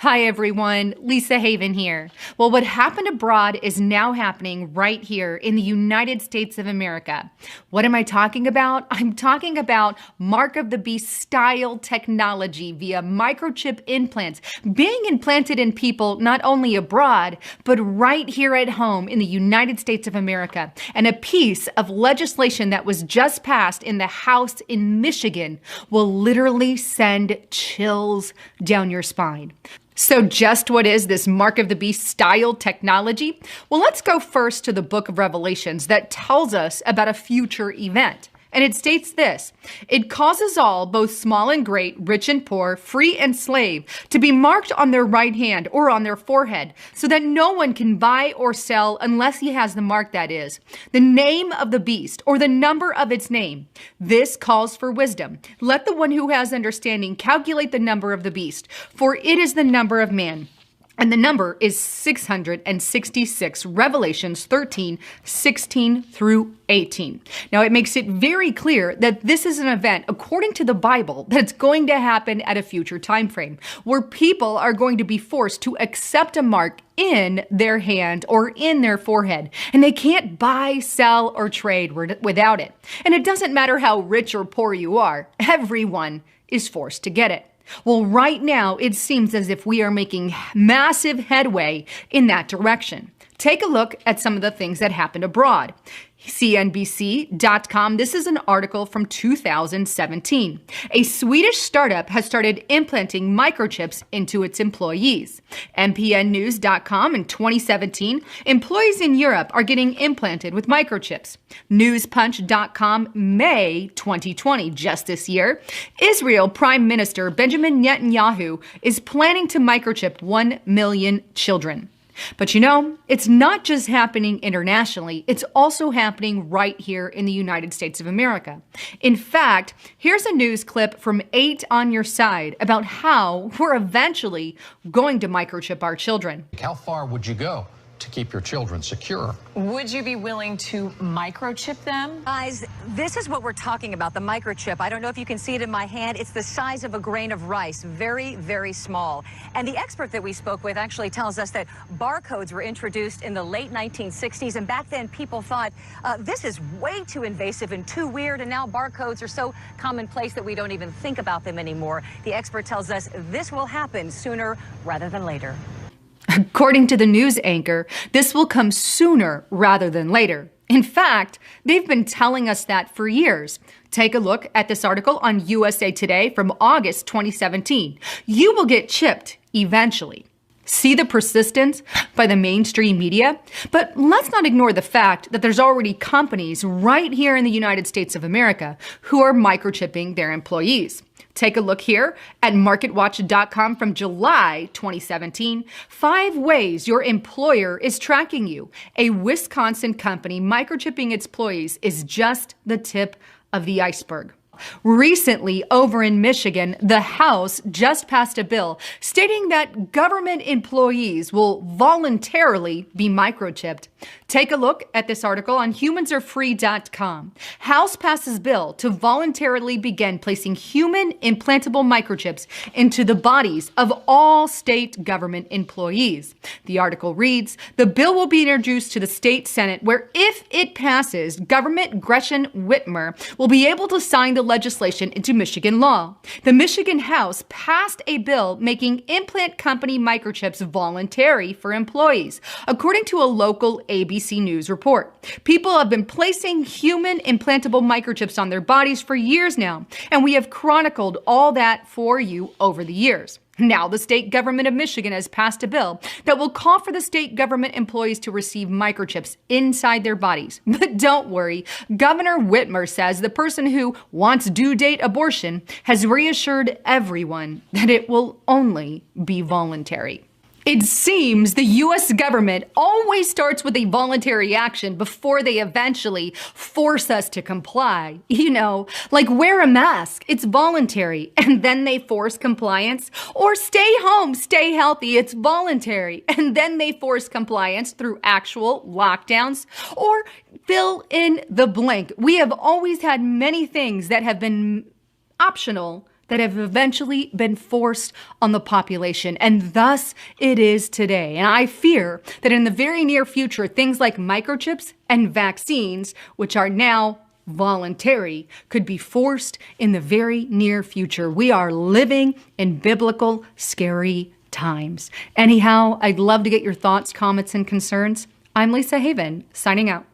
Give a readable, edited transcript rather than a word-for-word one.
Hi everyone, Lisa Haven here. Well, what happened abroad is now happening right here in the United States of America. What am I talking about? I'm talking about Mark of the Beast style technology via microchip implants being implanted in people not only abroad, but right here at home in the United States of America. And a piece of legislation that was just passed in the House in Michigan will literally send chills down your spine. So just what is this Mark of the Beast style technology? Well, let's go first to the book of Revelations that tells us about a future event. And it states this: it causes all, both small and great, rich and poor, free and slave, to be marked on their right hand or on their forehead, so that no one can buy or sell unless he has the mark, that is, the name of the beast or the number of its name. This calls for wisdom. Let the one who has understanding calculate the number of the beast, for it is the number of man. And the number is 666, Revelations 13, 16 through 18. Now, it makes it very clear that this is an event, according to the Bible, that's going to happen at a future time frame, where people are going to be forced to accept a mark in their hand or in their forehead, and they can't buy, sell, or trade without it. And it doesn't matter how rich or poor you are, everyone is forced to get it. Well, right now, it seems as if we are making massive headway in that direction. Take a look at some of the things that happened abroad. CNBC.com, this is an article from 2017. A Swedish startup has started implanting microchips into its employees. MPNnews.com, in 2017, employees in Europe are getting implanted with microchips. Newspunch.com, May 2020, just this year, Israel Prime Minister Benjamin Netanyahu is planning to microchip 1 million children. But you know, it's not just happening internationally, it's also happening right here in the United States of America. In fact, here's a news clip from 8 on Your Side about how we're eventually going to microchip our children. How far would you go to keep your children secure? Would you be willing to microchip them? Guys, this is what we're talking about, the microchip. I don't know if you can see it in my hand. It's the size of a grain of rice, very, very small. And the expert that we spoke with actually tells us that barcodes were introduced in the late 1960s. And back then, people thought, this is way too invasive and too weird. And now barcodes are so commonplace that we don't even think about them anymore. The expert tells us this will happen sooner rather than later. According to the news anchor, this will come sooner rather than later. In fact, they've been telling us that for years. Take a look at this article on USA Today from August 2017. You will get chipped eventually. See the persistence by the mainstream media? But let's not ignore the fact that there's already companies right here in the United States of America who are microchipping their employees. Take a look here at MarketWatch.com from July 2017. 5 ways your employer is tracking you. A Wisconsin company microchipping its employees is just the tip of the iceberg. Recently, over in Michigan, the House just passed a bill stating that government employees will voluntarily be microchipped. Take a look at this article on humansarefree.com. House passes bill to voluntarily begin placing human implantable microchips into the bodies of all state government employees. The article reads, the bill will be introduced to the state Senate where, if it passes, Governor Gretchen Whitmer will be able to sign the legislation into Michigan law. The Michigan House passed a bill making implant company microchips voluntary for employees, according to a local ABC News report. People have been placing human implantable microchips on their bodies for years now, and we have chronicled all that for you over the years. Now, the state government of Michigan has passed a bill that will call for the state government employees to receive microchips inside their bodies. But don't worry, Governor Whitmer says the person who wants due date abortion has reassured everyone that it will only be voluntary. It seems the U.S. government always starts with a voluntary action before they eventually force us to comply. You know, like wear a mask, it's voluntary, and then they force compliance. Or stay home, stay healthy, it's voluntary, and then they force compliance through actual lockdowns. Or fill in the blank. We have always had many things that have been optional that have eventually been forced on the population, and thus it is today. And I fear that in the very near future, things like microchips and vaccines, which are now voluntary, could be forced in the very near future. We are living in biblical, scary times. Anyhow, I'd love to get your thoughts, comments, and concerns. I'm Lisa Haven, signing out.